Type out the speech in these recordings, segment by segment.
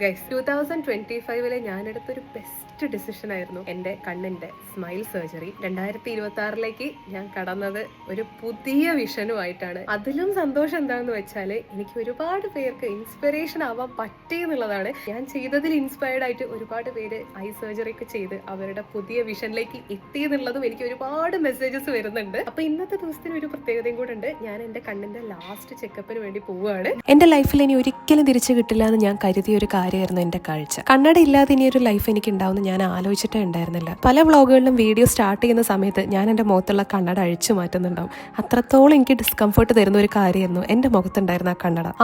Guys 2025 ഞാനെടുത്തൊരു best decision ആയിരുന്നു എൻ്റെ കണ്ണിൻ്റെ സ്മൈൽ സർജറി. 2026 ഞാൻ കടന്നത് ഒരു പുതിയ വിഷനുമായിട്ടാണ്. അതിലും സന്തോഷം എന്താണെന്ന് വെച്ചാൽ എനിക്ക് ഒരുപാട് പേർക്ക് ഇൻസ്പിറേഷൻ ആവാൻ പറ്റി എന്നുള്ളതാണ്. ഞാൻ ചെയ്തതിൽ ഇൻസ്പയർഡ് ആയിട്ട് ഒരുപാട് പേര് ഐ സർജറി ഒക്കെ ചെയ്ത് അവരുടെ പുതിയ വിഷനിലേക്ക് എത്തി എന്നുള്ളതും എനിക്ക് ഒരുപാട് മെസ്സേജസ് വരുന്നുണ്ട്. അപ്പൊ ഇന്നത്തെ ദിവസത്തിന് ഒരു പ്രത്യേകതയും കൂടെ ഉണ്ട്. ഞാൻ എൻ്റെ കണ്ണിന്റെ ലാസ്റ്റ് ചെക്കപ്പിന് വേണ്ടി പോവുകയാണ്. എൻ്റെ ലൈഫിൽ ഇനി ഒരിക്കലും തിരിച്ചു കിട്ടില്ല എന്ന് ഞാൻ കരുതിയ ഒരു കാര്യമായിരുന്നു എൻ്റെ കാഴ്ച. കണ്ണട ഇല്ലാതെ ഇനി ഒരു ലൈഫ് എനിക്ക് ഉണ്ടാവുമെന്ന് ഞാൻ ആലോചിച്ചിട്ടേ ഉണ്ടായിരുന്നില്ല. പല വ്ളോഗുകളിലും വീഡിയോ സ്റ്റാർട്ട് ചെയ്യുന്ന സമയത്ത് ഞാൻ എൻ്റെ മുഖത്തുള്ള കണ്ണട അഴിച്ചു മാറ്റുന്നുണ്ടാവും. അത്രത്തോളം എനിക്ക് ഡിസ്കംഫർട്ട് തരുന്ന ഒരു കാര്യമായിരുന്നു എൻ്റെ മുഖത്തുണ്ടായിരുന്ന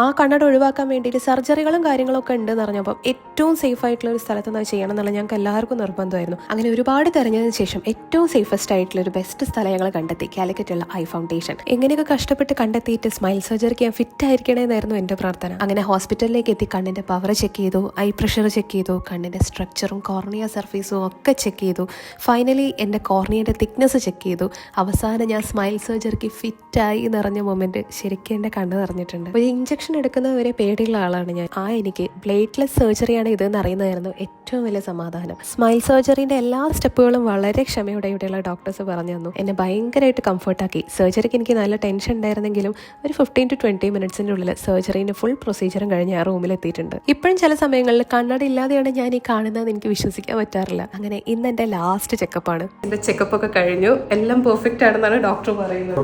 ആ കണ്ണട ഒഴിവാക്കാൻ വേണ്ടിയിട്ട് സർജറികളും കാര്യങ്ങളൊക്കെ ഉണ്ടെന്ന് പറഞ്ഞപ്പോൾ ഏറ്റവും സേഫ് ആയിട്ടുള്ള ഒരു സ്ഥലത്ത് നിന്ന് ചെയ്യണം എന്നുള്ള ഞങ്ങൾക്ക് എല്ലാവർക്കും നിർബന്ധമായിരുന്നു. അങ്ങനെ ഒരുപാട് തെരഞ്ഞതിന് ശേഷം ഏറ്റവും സേഫസ്റ്റ് ആയിട്ടുള്ള ഒരു ബെസ്റ്റ് സ്ഥലം ഞങ്ങൾ കണ്ടെത്തി, കാലിക്കറ്റുള്ള ഐ ഫൗണ്ടേഷൻ. എങ്ങനെയൊക്കെ കഷ്ടപ്പെട്ട് കണ്ടെത്തിയിട്ട് സ്മൈൽ സർജറിക്ക് ഞാൻ ഫിറ്റ് ആയിരിക്കണേന്നായിരുന്നു എൻ്റെ പ്രാർത്ഥന. അങ്ങനെ ഹോസ്പിറ്റലിലേക്ക് എത്തി കണ്ണിൻ്റെ പവർ ചെക്ക് ചെയ്തു, ഐ പ്രഷർ ചെക്ക് ചെയ്തു, കണ്ണിൻ്റെ സ്ട്രക്ചറും കോർണിയ സർഫേസും ഒക്കെ ചെക്ക് ചെയ്തു. ഫൈനലി എൻ്റെ കോർണിയയുടെ തിക്നെസ് ചെക്ക് ചെയ്തു. അവസാനം ഞാൻ സ്മൈൽ സർജറിക്ക് ഫിറ്റായി നിറഞ്ഞ മൊമെന്റ് ശരിക്കും എൻ്റെ കണ്ണ് നിറഞ്ഞിട്ടുണ്ട്. ഒരു ഇഞ്ചക്ഷൻ എടുക്കുന്നവരെ പേടിയുള്ള ആളാണ് ഞാൻ. എനിക്ക് ബ്ലേഡ്ലെസ് സർജറിയാണ് ഇതെന്ന് അറിയുന്നതായിരുന്നു ഏറ്റവും വലിയ സമാധാനം. സ്മൈൽ സർജറിന്റെ എല്ലാ സ്റ്റെപ്പുകളും വളരെ ക്ഷമയോടെ ഇവിടെയുള്ള ഡോക്ടേഴ്സ് പറഞ്ഞു തന്നു. എന്നെ ഭയങ്കരമായിട്ട് കംഫർട്ടാക്കി. സർജറിക്ക് എനിക്ക് നല്ല ടെൻഷൻ ഉണ്ടായിരുന്നെങ്കിലും ഒരു 15 to 20 മിനിറ്റ്സിൻ്റെ ഉള്ളിൽ സർജറിന്റെ ഫുൾ പ്രൊസീജിയറും കഴിഞ്ഞ് ആ റൂമിൽ എത്തിയിട്ടുണ്ട്. ഇപ്പോഴും ചില സമയങ്ങളിൽ കണ്ണട ഇല്ലാതെയാണ് ഞാൻ ഈ കാണുന്നത്, എനിക്ക് വിശ്വസിക്കാൻ പറ്റാറില്ല. അങ്ങനെ ഇന്ന് എൻ്റെ ലാസ്റ്റ് ചെക്കപ്പാണ്. എൻ്റെ ചെക്കപ്പ് ഒക്കെ കഴിഞ്ഞു, എല്ലാം പെർഫെക്റ്റ് ആണെന്നാണ് ഡോക്ടർ പറയുന്നത്.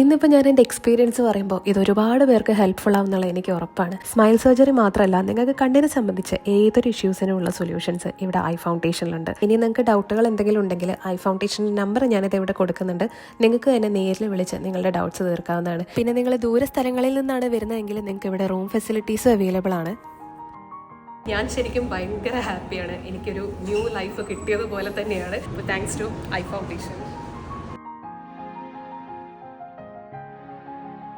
ഇന്നിപ്പോൾ ഞാൻ എൻ്റെ എക്സ്പീരിയൻസ് പറയുമ്പോൾ ഇത് ഒരുപാട് പേർക്ക് ഹെൽപ്ഫുൾ ആവുന്നുള്ള എനിക്ക് ഉറപ്പാണ്. സ്മൈൽ സർജറി മാത്രമല്ല, നിങ്ങൾക്ക് കണ്ണിനെ സംബന്ധിച്ച് ഏതൊരു ഇഷ്യൂസിനും ഉള്ള സൊല്യൂഷൻസ് ഇവിടെ ഐ ഫൗണ്ടേഷനിലുണ്ട്. ഇനി നിങ്ങൾക്ക് ഡൗട്ടുകൾ എന്തെങ്കിലും ഉണ്ടെങ്കിൽ ഐ ഫൗണ്ടേഷൻ നമ്പർ ഞാനിത് ഇവിടെ കൊടുക്കുന്നുണ്ട്. നിങ്ങൾക്ക് എന്നെ നേരിൽ വിളിച്ച് നിങ്ങളുടെ ഡൗട്ട്സ് തീർക്കാവുന്നതാണ്. പിന്നെ നിങ്ങൾ ദൂര സ്ഥലങ്ങളിൽ നിന്നാണ് വരുന്നതെങ്കിൽ നിങ്ങൾക്ക് ഇവിടെ റൂം ഫെസിലിറ്റീസും അവൈലബിൾ ആണ്. ഞാൻ ശരിക്കും ഭയങ്കര ഹാപ്പിയാണ്. എനിക്കൊരു ന്യൂ ലൈഫ് കിട്ടിയതുപോലെ തന്നെയാണ്. Thanks to eye foundation.